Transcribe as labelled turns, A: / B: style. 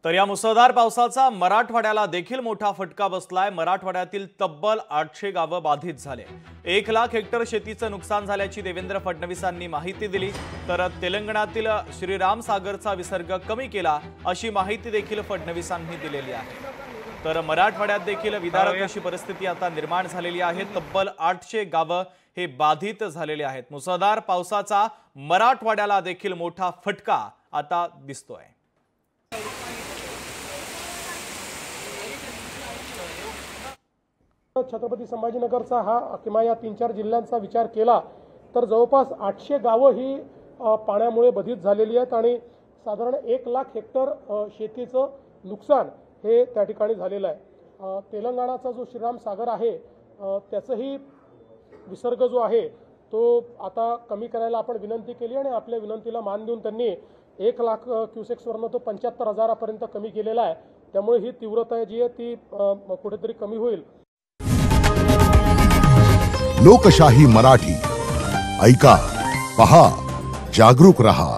A: तर या मुसळधार पावसाचा मराठवाड्याला देखील मोठा फटका बसलाय। मराठवाड्यातील तब्बल 800 गावं बाधित झाले। 1 लाख हेक्टर शेतीचं नुकसान झाल्याची देवेंद्र फडणवीसांनी माहिती दिली। तर तेलंगणातील श्रीराम सागरचा विसर्ग कमी केला अशी माहिती देखील फडणवीसांनी दिलेली आहे। तर मराठवाड्यात देखील विदारक अशी परिस्थिती आता निर्माण झालेली आहे। तब्बल 800 गावं हे बाधित झालेले आहेत। मुसळधार पावसाचा मराठवाड्याला देखील मोठा फटका आता दिसतोय।
B: छत्रपती संभाजीनगरचा हा किंवा या 3-4 जिल्ह्यांचा विचार केला तर जवळपास 800 गावं ही पाण्यामुळे बाधित झालेली आहेत आणि साधारण 1 लाख हेक्टर शेतीचं नुकसान हे त्या ठिकाणी झालेलं आहे। तेलंगणाचा जो श्रीराम सागर आहे त्याचाही विसर्ग जो आहे तो आता कमी करायला आपण विनंती केली आणि आपल्या विनंतीला मान देऊन त्यांनी 1 लाख क्युसेक्सवरनं तो 75,000पर्यंत कमी केलेला आहे। त्यामुळे ही तीव्रता जी आहे ती कुठेतरी कमी होईल।
C: लोकशाही मराठी ऐका, पहा, जागरूक रहा।